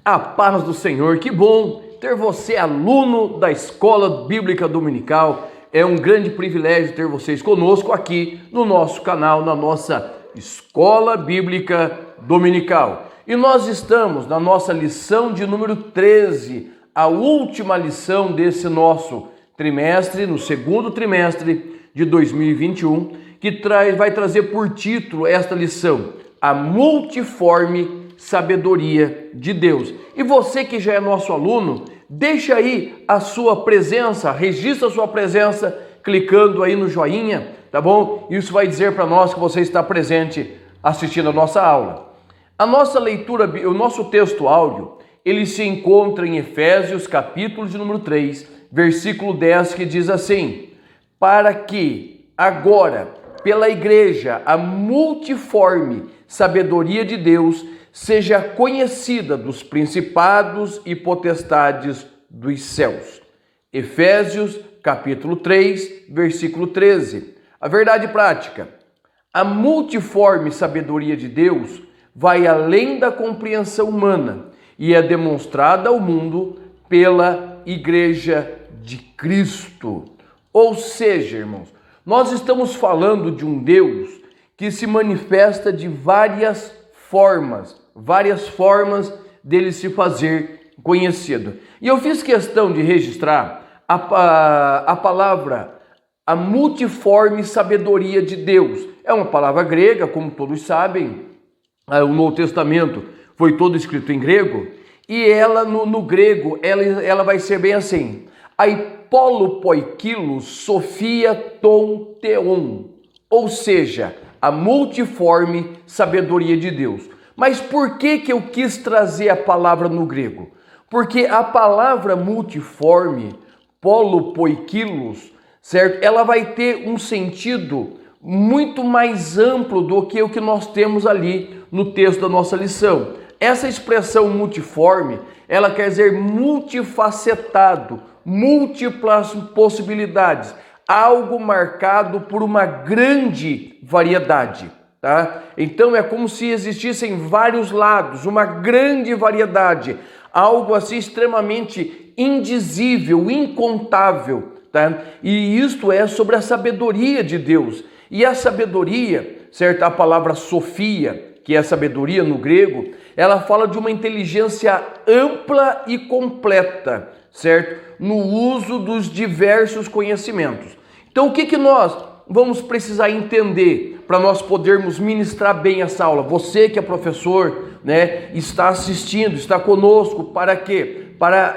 A paz do Senhor, que bom ter você aluno da Escola Bíblica Dominical. É um grande privilégio ter vocês conosco aqui no nosso canal, na nossa Escola Bíblica Dominical. E nós estamos na nossa lição de número 13, a última lição desse nosso trimestre, no segundo trimestre de 2021, que vai trazer por título esta lição, a multiforme sabedoria de Deus. E você que já é nosso aluno, deixa aí a sua presença, registra a sua presença clicando aí no joinha, tá bom? Isso vai dizer para nós que você está presente assistindo a nossa aula. A nossa leitura, o nosso texto áudio, ele se encontra em Efésios, capítulo de número 3, versículo 10, que diz assim: para que agora, pela igreja, a multiforme sabedoria de Deus seja conhecida dos principados e potestades dos céus. Efésios, capítulo 3, versículo 13. A verdade prática: a multiforme sabedoria de Deus vai além da compreensão humana e é demonstrada ao mundo pela Igreja de Cristo. Ou seja, irmãos, nós estamos falando de um Deus que se manifesta de várias formas dele se fazer conhecido. E eu fiz questão de registrar a palavra, a multiforme sabedoria de Deus. É uma palavra grega, como todos sabem, o Novo Testamento foi todo escrito em grego, e ela no grego, ela vai ser bem assim: aipolopoikilos sophia ton theon, ou seja, a multiforme sabedoria de Deus. Mas por que eu quis trazer a palavra no grego? Porque a palavra multiforme, polopoikilos, certo? Ela vai ter um sentido muito mais amplo do que o que nós temos ali no texto da nossa lição. Essa expressão multiforme, ela quer dizer multifacetado, múltiplas possibilidades, algo marcado por uma grande variedade, tá? Então é como se existissem vários lados, uma grande variedade, algo assim extremamente indizível, incontável, tá? E isto é sobre a sabedoria de Deus. E a sabedoria, certo? A palavra sofia, que é sabedoria no grego, ela fala de uma inteligência ampla e completa, certo? No uso dos diversos conhecimentos. Então, o que nós vamos precisar entender para nós podermos ministrar bem essa aula? Você que é professor, né, está assistindo, está conosco, para quê? Para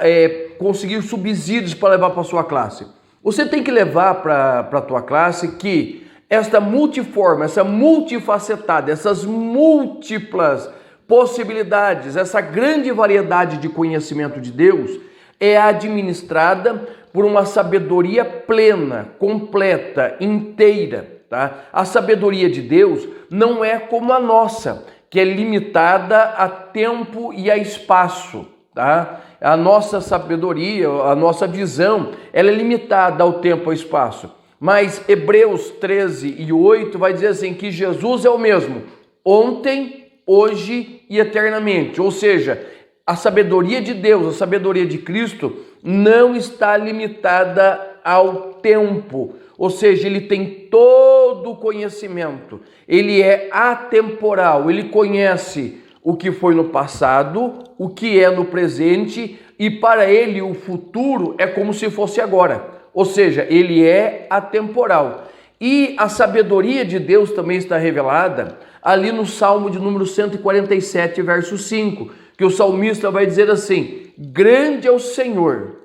conseguir subsídios para levar para a sua classe. Você tem que levar para a tua classe que esta multiforme, essa multifacetada, essas múltiplas possibilidades, essa grande variedade de conhecimento de Deus é administrada por uma sabedoria plena, completa, inteira, tá? A sabedoria de Deus não é como a nossa, que é limitada a tempo e a espaço, tá? A nossa sabedoria, a nossa visão, ela é limitada ao tempo e ao espaço. Mas Hebreus 13 e 8 vai dizer assim, que Jesus é o mesmo, ontem, hoje e eternamente. Ou seja, a sabedoria de Deus, a sabedoria de Cristo não está limitada ao tempo. Ou seja, ele tem todo o conhecimento, ele é atemporal, ele conhece o que foi no passado, o que é no presente, e para ele o futuro é como se fosse agora. Ou seja, ele é atemporal. E a sabedoria de Deus também está revelada ali no Salmo de número 147, verso 5, que o salmista vai dizer assim: grande é o Senhor,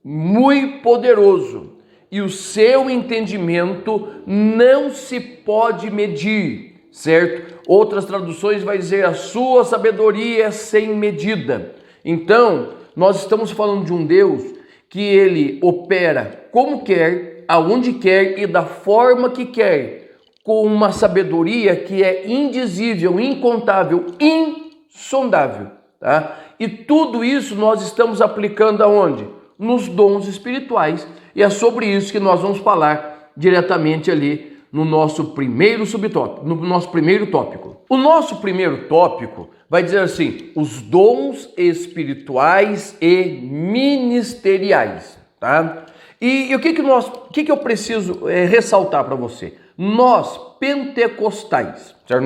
muito poderoso, e o seu entendimento não se pode medir, certo? Outras traduções vai dizer: a sua sabedoria é sem medida. Então, nós estamos falando de um Deus que ele opera como quer, aonde quer e da forma que quer, com uma sabedoria que é indizível, incontável, insondável, tá? E tudo isso nós estamos aplicando aonde? Nos dons espirituais. E é sobre isso que nós vamos falar diretamente ali no nosso primeiro subtópico, no nosso primeiro tópico. O nosso primeiro tópico vai dizer assim: os dons espirituais e ministeriais, tá? E o que eu preciso ressaltar para você? Nós pentecostais, certo?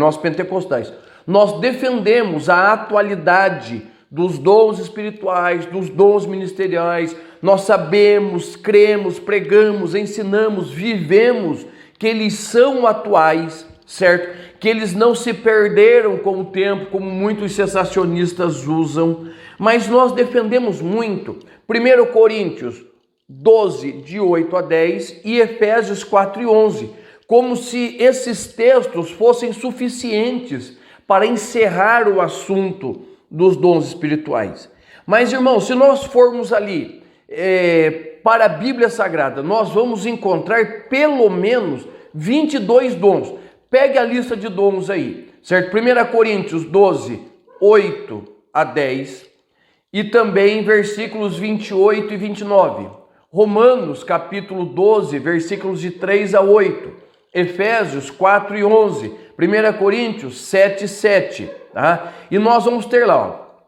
Nós defendemos a atualidade dos dons espirituais, dos dons ministeriais. Nós sabemos, cremos, pregamos, ensinamos, vivemos que eles são atuais, certo? Que eles não se perderam com o tempo, como muitos sensacionistas usam, mas nós defendemos muito 1 Coríntios 12, de 8 a 10 e Efésios 4 e 11, como se esses textos fossem suficientes para encerrar o assunto dos dons espirituais. Mas, irmãos, se nós formos ali para a Bíblia Sagrada, nós vamos encontrar pelo menos 22 dons. Pegue a lista de dons aí, certo? 1 Coríntios 12, 8 a 10 e também versículos 28 e 29. Romanos capítulo 12, versículos de 3 a 8. Efésios 4 e 11. 1 Coríntios 7 e 7. Tá? E nós vamos ter lá, ó,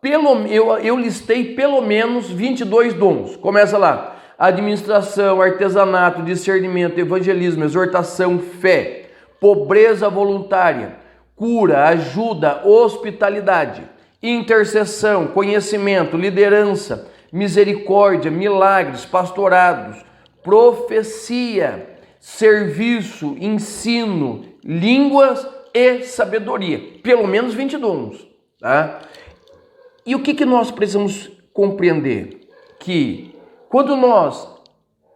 eu listei pelo menos 22 dons. Começa lá: administração, artesanato, discernimento, evangelismo, exortação, fé, pobreza voluntária, cura, ajuda, hospitalidade, intercessão, conhecimento, liderança, misericórdia, milagres, pastorados, profecia, serviço, ensino, línguas e sabedoria. Pelo menos 20 dons, tá? E o que nós precisamos compreender? Que quando nós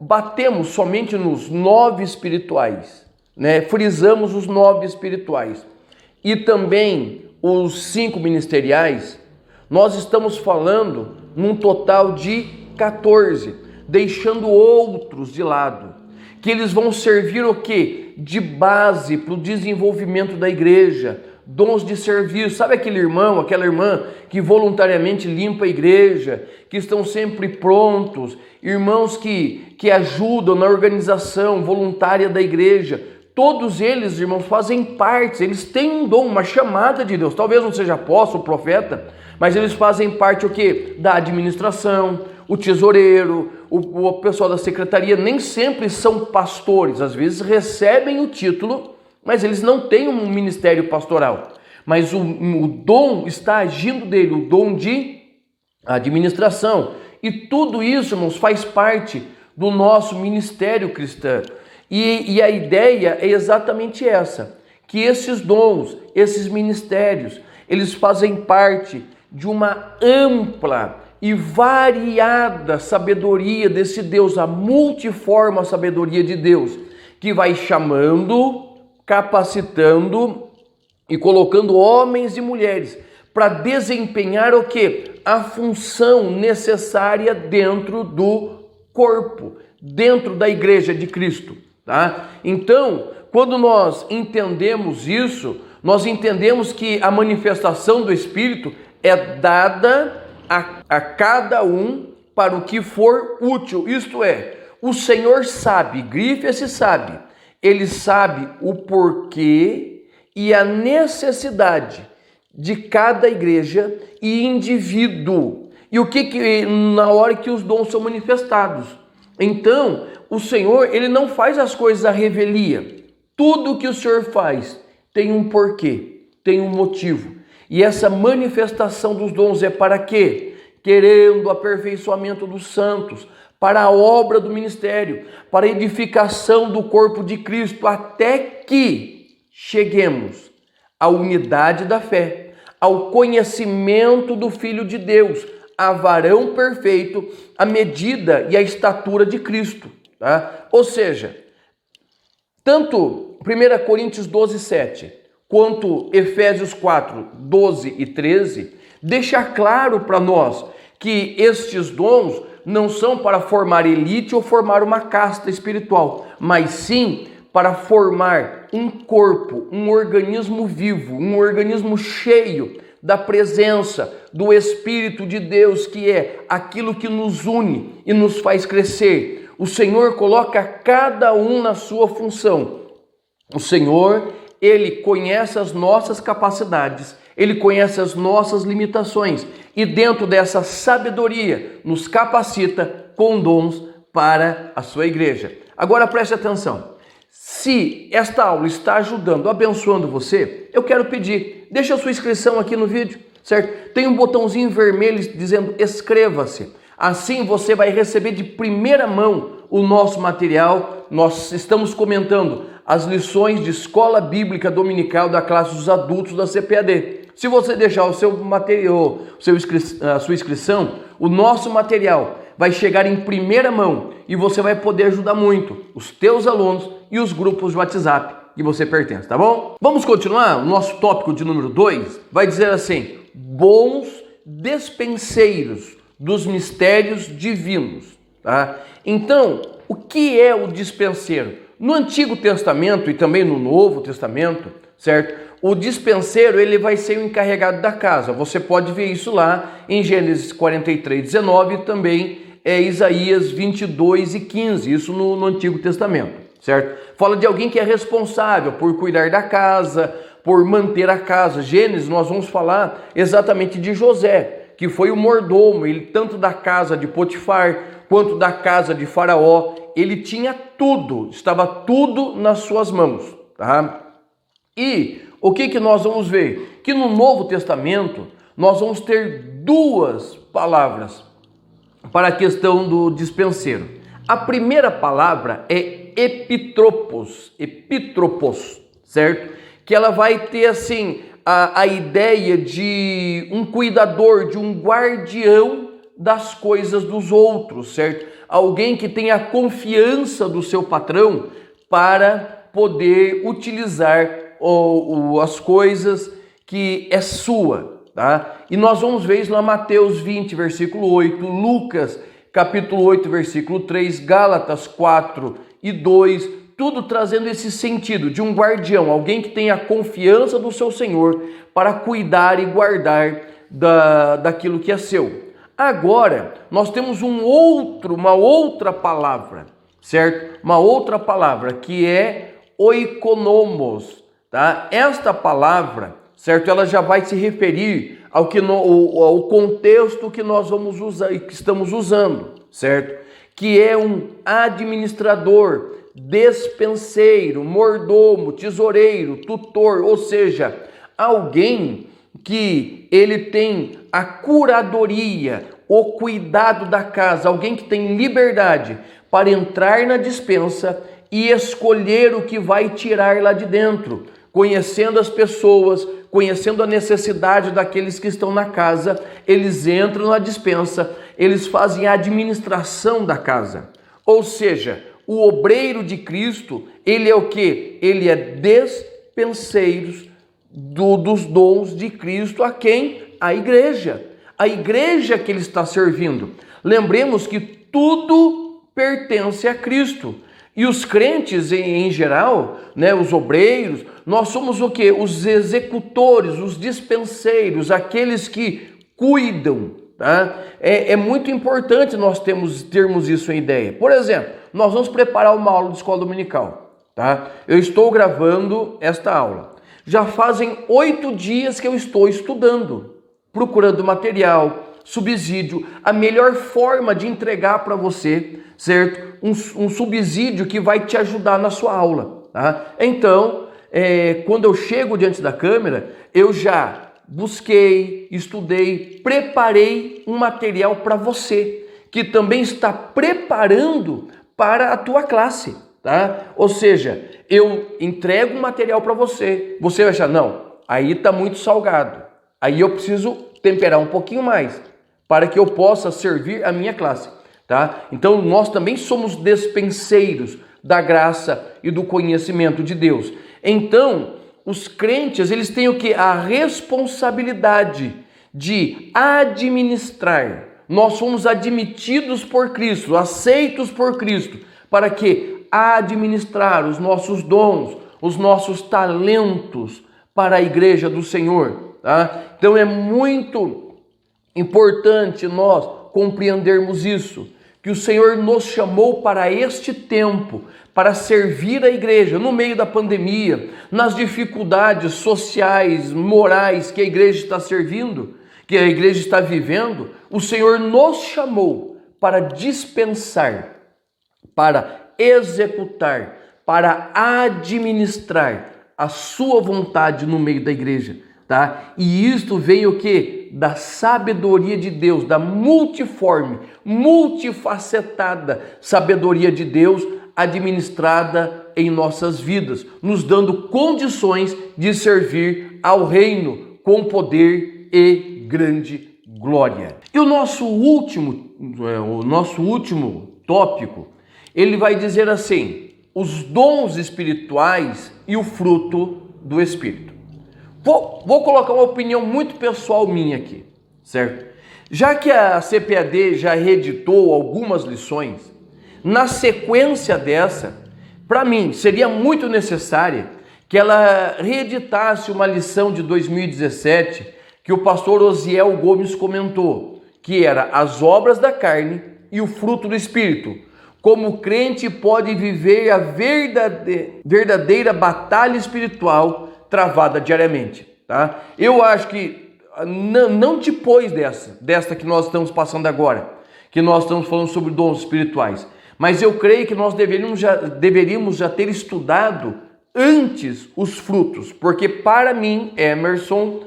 batemos somente nos 9 espirituais, né, frisamos os 9 espirituais e também os 5 ministeriais, nós estamos falando num total de 14, deixando outros de lado, que eles vão servir o quê? De base para o desenvolvimento da igreja. Dons de serviço, sabe aquele irmão, aquela irmã que voluntariamente limpa a igreja, que estão sempre prontos, irmãos que ajudam na organização voluntária da igreja. Todos eles, irmãos, fazem parte, eles têm um dom, uma chamada de Deus. Talvez não seja apóstolo, profeta, mas eles fazem parte o quê? Da administração, o tesoureiro, o pessoal da secretaria. Nem sempre são pastores, às vezes recebem o título, mas eles não têm um ministério pastoral. Mas o dom está agindo dele, o dom de administração. E tudo isso, irmãos, faz parte do nosso ministério cristão. E a ideia é exatamente essa, que esses dons, esses ministérios, eles fazem parte de uma ampla e variada sabedoria desse Deus, a multiforme sabedoria de Deus, que vai chamando, capacitando e colocando homens e mulheres para desempenhar o quê? A função necessária dentro do corpo, dentro da igreja de Cristo, tá? Então, quando nós entendemos isso, nós entendemos que a manifestação do Espírito é dada a cada um para o que for útil, isto é, o Senhor sabe, grife esse sabe, Ele sabe o porquê e a necessidade de cada igreja e indivíduo. E o que na hora que os dons são manifestados. Então, o Senhor, Ele não faz as coisas à revelia. Tudo que o Senhor faz tem um porquê, tem um motivo. E essa manifestação dos dons é para quê? Querendo o aperfeiçoamento dos santos, para a obra do ministério, para a edificação do corpo de Cristo, até que cheguemos à unidade da fé, ao conhecimento do Filho de Deus, a varão perfeito, a medida e a estatura de Cristo. Tá? Ou seja, tanto 1 Coríntios 12, 7, quanto Efésios 4, 12 e 13, deixa claro para nós que estes dons não são para formar elite ou formar uma casta espiritual, mas sim para formar um corpo, um organismo vivo, um organismo cheio da presença do Espírito de Deus, que é aquilo que nos une e nos faz crescer. O Senhor coloca cada um na sua função. O Senhor, Ele conhece as nossas capacidades, Ele conhece as nossas limitações e dentro dessa sabedoria nos capacita com dons para a sua igreja. Agora preste atenção, se esta aula está ajudando, abençoando você, eu quero pedir, deixa a sua inscrição aqui no vídeo, certo? Tem um botãozinho vermelho dizendo inscreva-se. Assim você vai receber de primeira mão o nosso material. Nós estamos comentando as lições de escola bíblica dominical da classe dos adultos da CPAD. Se você deixar o seu material, a sua inscrição, o nosso material vai chegar em primeira mão e você vai poder ajudar muito os teus alunos e os grupos de WhatsApp que você pertence, tá bom? Vamos continuar? O nosso tópico de número 2 vai dizer assim: bons despenseiros dos mistérios divinos, tá? Então, o que é o dispenseiro? No Antigo Testamento e também no Novo Testamento, certo? O dispenseiro, ele vai ser o encarregado da casa. Você pode ver isso lá em Gênesis 43:19 e também Isaías 22:15, isso no Antigo Testamento, certo? Fala de alguém que é responsável por cuidar da casa, por manter a casa. Gênesis, nós vamos falar exatamente de José, que foi o mordomo, ele tanto da casa de Potifar quanto da casa de Faraó, ele tinha tudo, estava tudo nas suas mãos, tá? E o que nós vamos ver? Que no Novo Testamento nós vamos ter duas palavras para a questão do dispenseiro. A primeira palavra é epitropos, certo? Que ela vai ter assim a ideia de um cuidador, de um guardião das coisas dos outros, certo? Alguém que tem a confiança do seu patrão para poder utilizar as coisas que é sua, tá? E nós vamos ver isso lá Mateus 20, versículo 8, Lucas, capítulo 8, versículo 3, Gálatas 4:2, tudo trazendo esse sentido de um guardião, alguém que tem a confiança do seu Senhor para cuidar e guardar daquilo que é seu. Agora, nós temos uma outra palavra, certo? Uma outra palavra que é oikonomos, tá? Esta palavra, certo? Ela já vai se referir ao contexto que nós vamos usar e que estamos usando, certo? Que é um administrador, despenseiro, mordomo, tesoureiro, tutor, ou seja, alguém que ele tem a curadoria, o cuidado da casa, alguém que tem liberdade para entrar na despensa e escolher o que vai tirar lá de dentro, conhecendo as pessoas, conhecendo a necessidade daqueles que estão na casa, eles entram na despensa, eles fazem a administração da casa. Ou seja, o obreiro de Cristo, ele é o quê? Ele é despenseiro dos dons de Cristo a quem? A igreja. A igreja que ele está servindo. Lembremos que tudo pertence a Cristo. E os crentes em geral, né, os obreiros, nós somos o quê? Os executores, os dispenseiros, aqueles que cuidam, tá? É muito importante nós termos isso em ideia. Por exemplo, nós vamos preparar uma aula de escola dominical, tá? Eu estou gravando esta aula. Já fazem 8 dias que eu estou estudando, procurando material, subsídio, a melhor forma de entregar para você, certo? Um subsídio que vai te ajudar na sua aula, tá? Então, quando eu chego diante da câmera, eu já busquei, estudei, preparei um material para você, que também está preparando para a tua classe, tá? Ou seja, eu entrego um material para você, você vai achar, não, aí está muito salgado, aí eu preciso temperar um pouquinho mais, para que eu possa servir a minha classe, tá? Então, nós também somos despenseiros da graça e do conhecimento de Deus. Então, os crentes, eles têm o quê? A responsabilidade de administrar. Nós fomos admitidos por Cristo, aceitos por Cristo, para que administrar os nossos dons, os nossos talentos para a igreja do Senhor, tá? Então, é muito importante nós compreendermos isso, que o Senhor nos chamou para este tempo, para servir a igreja no meio da pandemia, nas dificuldades sociais, morais que a igreja está servindo, que a igreja está vivendo. O Senhor nos chamou para dispensar, para executar, para administrar a sua vontade no meio da igreja, tá? E isto vem o quê? Da sabedoria de Deus, da multiforme, multifacetada sabedoria de Deus administrada em nossas vidas, nos dando condições de servir ao reino com poder e grande glória. E o nosso último tópico, ele vai dizer assim: os dons espirituais e o fruto do Espírito. Vou colocar uma opinião muito pessoal minha aqui, certo? Já que a CPAD já reeditou algumas lições, na sequência dessa, para mim, seria muito necessária que ela reeditasse uma lição de 2017 que o pastor Osiel Gomes comentou, que era as obras da carne e o fruto do Espírito. Como o crente pode viver a verdadeira batalha espiritual travada diariamente, tá? Eu acho que não depois desta que nós estamos passando agora, que nós estamos falando sobre dons espirituais, mas eu creio que nós deveríamos já ter estudado antes os frutos, porque para mim, Emerson,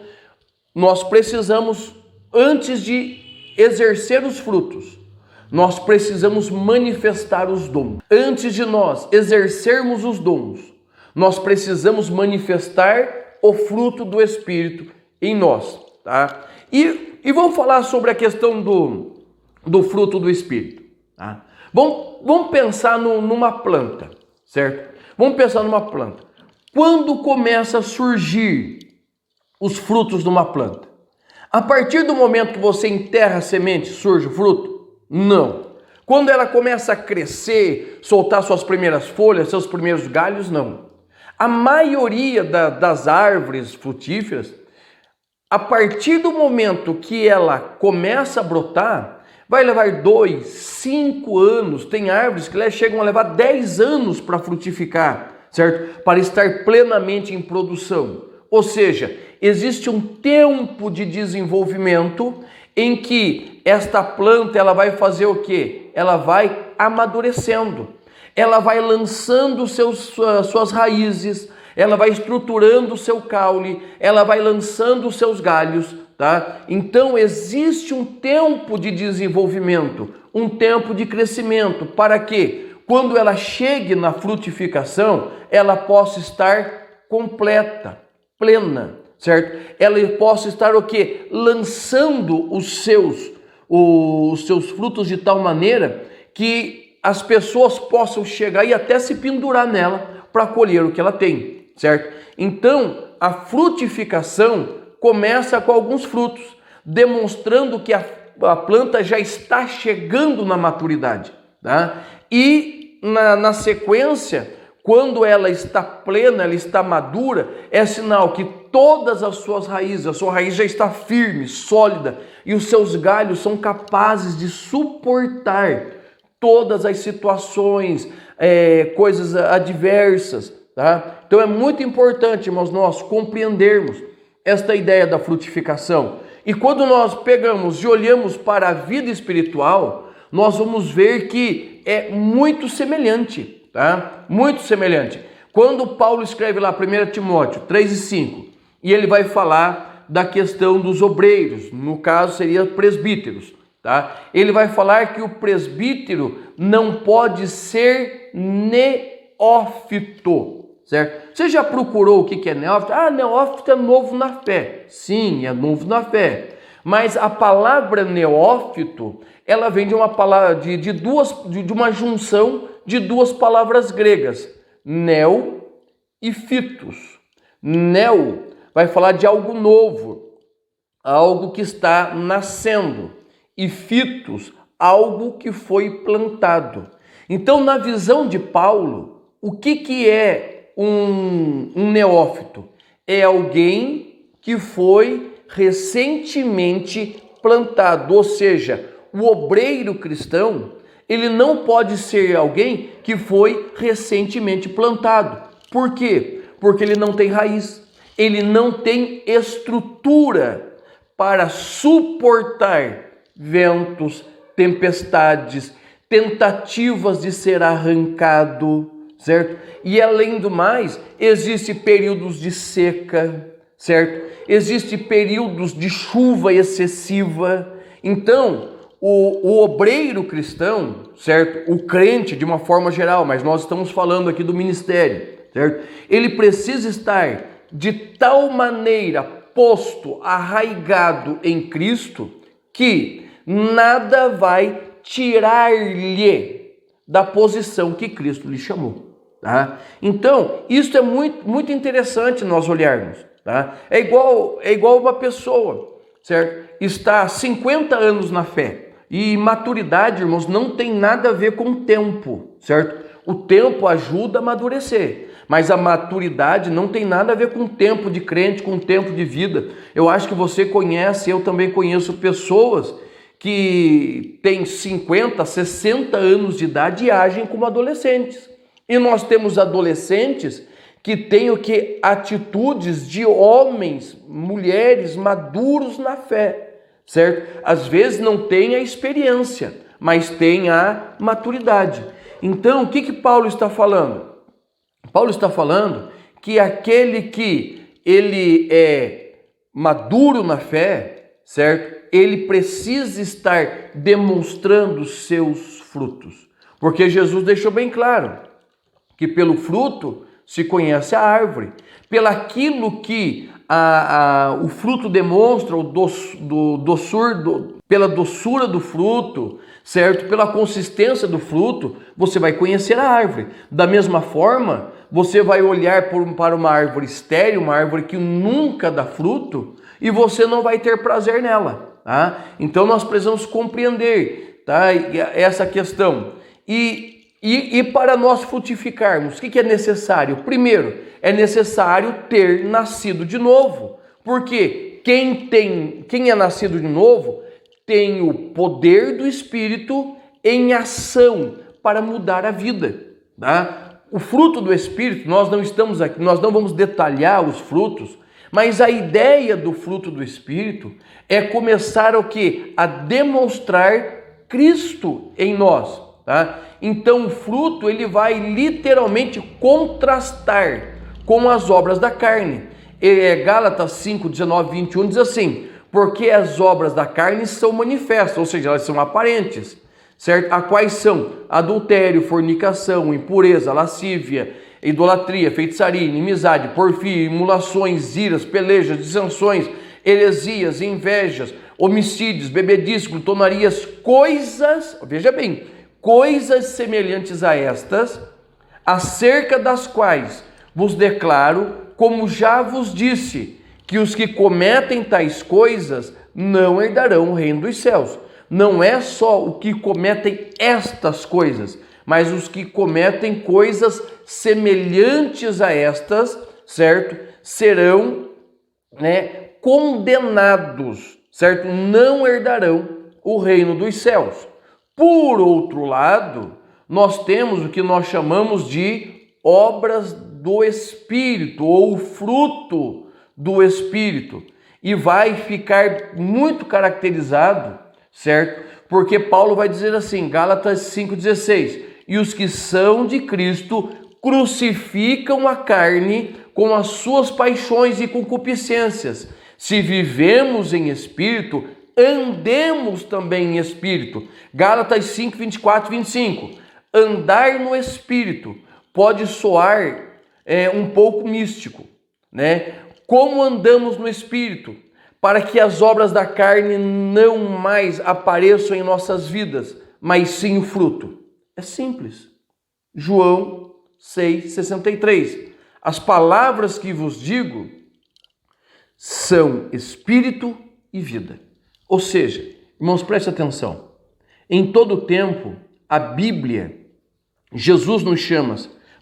nós precisamos, antes de exercer os frutos, nós precisamos manifestar os dons. Antes de nós exercermos os dons, nós precisamos manifestar o fruto do Espírito em nós, tá? E vamos falar sobre a questão do fruto do Espírito, tá? Vamos pensar numa planta, certo? Vamos pensar numa planta. Quando começa a surgir os frutos de uma planta? A partir do momento que você enterra a semente, surge o fruto? Não. Quando ela começa a crescer, soltar suas primeiras folhas, seus primeiros galhos, não. A maioria das árvores frutíferas, a partir do momento que ela começa a brotar, vai levar 2, 5 anos. Tem árvores que chegam a levar 10 anos para frutificar, certo? Para estar plenamente em produção. Ou seja, existe um tempo de desenvolvimento em que esta planta ela vai fazer o quê? Ela vai amadurecendo, ela vai lançando suas raízes, ela vai estruturando o seu caule, ela vai lançando os seus galhos, tá? Então existe um tempo de desenvolvimento, um tempo de crescimento, para que quando ela chegue na frutificação, ela possa estar completa, plena, certo? Ela possa estar o quê? Lançando os seus frutos de tal maneira que as pessoas possam chegar e até se pendurar nela para colher o que ela tem, certo? Então, a frutificação começa com alguns frutos, demonstrando que a planta já está chegando na maturidade, tá? E na sequência, quando ela está plena, ela está madura, é sinal que todas as suas raízes, a sua raiz já está firme, sólida, e os seus galhos são capazes de suportar todas as situações, coisas adversas, tá? Então é muito importante, irmãos, nós compreendermos esta ideia da frutificação. E quando nós pegamos e olhamos para a vida espiritual, nós vamos ver que é muito semelhante, tá? Muito semelhante. Quando Paulo escreve lá 1 Timóteo 3:5, e ele vai falar da questão dos obreiros, no caso seria presbíteros, tá? Ele vai falar que o presbítero não pode ser neófito, certo? Você já procurou o que é neófito? Ah, neófito é novo na fé. Sim, é novo na fé. Mas a palavra neófito, ela vem de uma palavra de uma junção de duas palavras gregas, neo e fitos. Neo vai falar de algo novo, algo que está nascendo, e fitos, algo que foi plantado. Então, na visão de Paulo, o que é um neófito? É alguém que foi recentemente plantado, ou seja, o obreiro cristão ele não pode ser alguém que foi recentemente plantado. Por quê? Porque ele não tem raiz, ele não tem estrutura para suportar ventos, tempestades, tentativas de ser arrancado, certo? E além do mais, existem períodos de seca, certo? Existem períodos de chuva excessiva. Então, o obreiro cristão, certo? O crente de uma forma geral, mas nós estamos falando aqui do ministério, certo? Ele precisa estar de tal maneira posto, arraigado em Cristo, que nada vai tirar-lhe da posição que Cristo lhe chamou, tá? Então, isso é muito interessante nós olharmos, tá? É igual uma pessoa, certo? Está há 50 anos na fé. E maturidade, irmãos, não tem nada a ver com o tempo, certo? O tempo ajuda a amadurecer, mas a maturidade não tem nada a ver com o tempo de crente, com o tempo de vida. Eu acho que você conhece, eu também conheço pessoas que têm 50, 60 anos de idade e agem como adolescentes. E nós temos adolescentes que têm o que? Atitudes de homens, mulheres maduros na fé, certo? Às vezes não tem a experiência, mas tem a maturidade. Então, o que Paulo está falando? Paulo está falando que aquele que ele é maduro na fé, certo? Ele precisa estar demonstrando seus frutos. Porque Jesus deixou bem claro que pelo fruto se conhece a árvore. Pelaquilo que o fruto demonstra, pela doçura do fruto, certo? Pela consistência do fruto, você vai conhecer a árvore. Da mesma forma, você vai olhar para uma árvore estéril, uma árvore que nunca dá fruto, e você não vai ter prazer nela, tá? Então nós precisamos compreender, tá, essa questão. E para nós frutificarmos, o que é necessário? Primeiro, é necessário ter nascido de novo, porque quem é nascido de novo tem o poder do Espírito em ação para mudar a vida, tá? O fruto do Espírito, nós não estamos aqui, nós não vamos detalhar os frutos, mas a ideia do fruto do Espírito é começar o quê? A demonstrar Cristo em nós, tá? Então o fruto ele vai literalmente contrastar com as obras da carne. Gálatas 5, 19, 21 diz assim: porque as obras da carne são manifestas, ou seja, elas são aparentes, certo? A quais são adultério, fornicação, impureza, lascívia, idolatria, feitiçaria, inimizade, porfia, emulações, iras, pelejas, dissensões, heresias, invejas, homicídios, bebedices, glutonarias, coisas, veja bem, coisas semelhantes a estas, acerca das quais vos declaro, como já vos disse, que os que cometem tais coisas não herdarão o reino dos céus. Não é só o que cometem estas coisas, mas os que cometem coisas semelhantes a estas, certo? Serão, condenados, certo? Não herdarão o reino dos céus. Por outro lado, nós temos o que nós chamamos de obras do Espírito, ou fruto do Espírito, e vai ficar muito caracterizado, certo? Porque Paulo vai dizer assim, Gálatas 5,16, e os que são de Cristo crucificam a carne com as suas paixões e concupiscências. Se vivemos em Espírito, andemos também em Espírito. Gálatas 5, 24, 25. Andar no Espírito pode soar um pouco místico, né? Como andamos no Espírito? Para que as obras da carne não mais apareçam em nossas vidas, mas sim o fruto. É simples. João 6,63. As palavras que vos digo são Espírito e vida. Ou seja, irmãos, preste atenção. Em todo tempo, a Bíblia, Jesus nos chama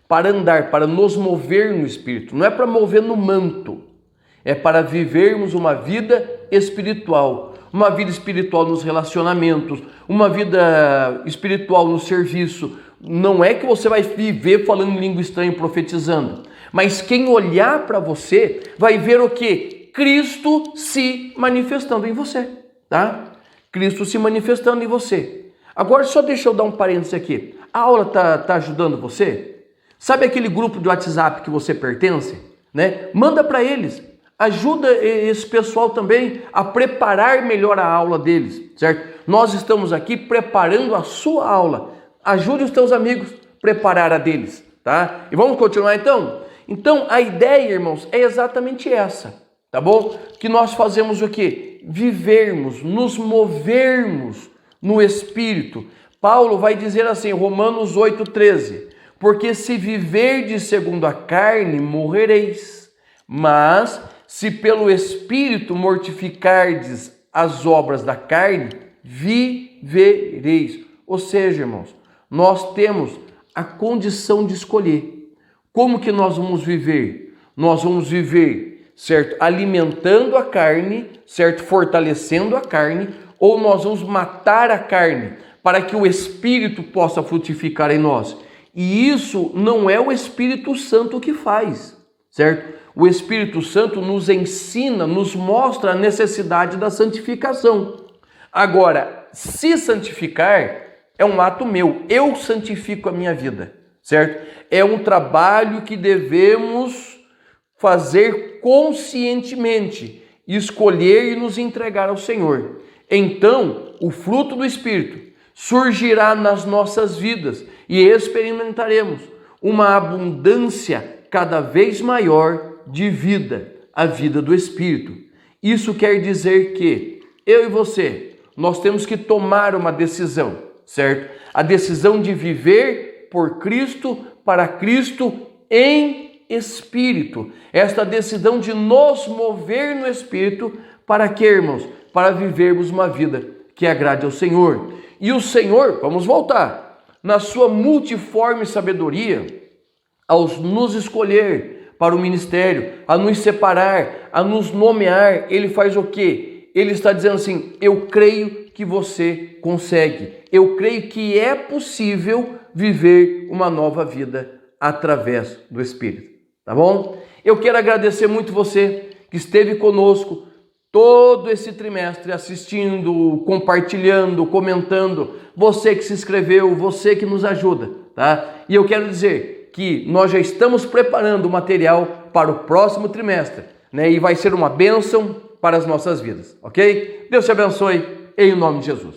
para andar, para nos mover no Espírito. Não é para mover no manto. É para vivermos uma vida espiritual, uma vida espiritual nos relacionamentos, uma vida espiritual no serviço. Não é que você vai viver falando em língua estranha e profetizando, mas quem olhar para você vai ver o quê? Cristo se manifestando em você, tá? Cristo se manifestando em você. Agora só deixa eu dar um parênteses aqui. A aula tá ajudando você? Sabe aquele grupo de WhatsApp que você pertence, né? Manda para eles. Ajuda esse pessoal também a preparar melhor a aula deles, certo? Nós estamos aqui preparando a sua aula. Ajude os teus amigos a preparar a deles, tá? E vamos continuar então? Então a ideia, irmãos, é exatamente essa, tá bom? Que nós fazemos o quê? Vivermos, nos movermos no Espírito. Paulo vai dizer assim, Romanos 8,13, porque se viverdes segundo a carne, morrereis, mas se pelo Espírito mortificardes as obras da carne, vivereis. Ou seja, irmãos, nós temos a condição de escolher. Como que nós vamos viver? Nós vamos viver, certo? Alimentando a carne, certo? Fortalecendo a carne, ou nós vamos matar a carne para que o Espírito possa frutificar em nós. E isso não é o Espírito Santo que faz, certo? O Espírito Santo nos ensina, nos mostra a necessidade da santificação. Agora, se santificar é um ato meu, eu santifico a minha vida, certo? É um trabalho que devemos fazer conscientemente, escolher e nos entregar ao Senhor. Então, o fruto do Espírito surgirá nas nossas vidas e experimentaremos uma abundância cada vez maior de vida, a vida do Espírito. Isso quer dizer que eu e você, nós temos que tomar uma decisão, certo? A decisão de viver por Cristo, para Cristo, em Espírito. Esta decisão de nos mover no Espírito, para que, irmãos? Para vivermos uma vida que agrade ao Senhor. E o Senhor, vamos voltar, na sua multiforme sabedoria, ao nos escolher para o ministério, a nos separar, a nos nomear, ele faz o quê? Ele está dizendo assim, eu creio que você consegue, eu creio que é possível viver uma nova vida através do Espírito, tá bom? Eu quero agradecer muito você que esteve conosco todo esse trimestre assistindo, compartilhando, comentando, você que se inscreveu, você que nos ajuda, tá? E eu quero dizer que nós já estamos preparando o material para o próximo trimestre, né? E vai ser uma bênção para as nossas vidas, ok? Deus te abençoe, em nome de Jesus.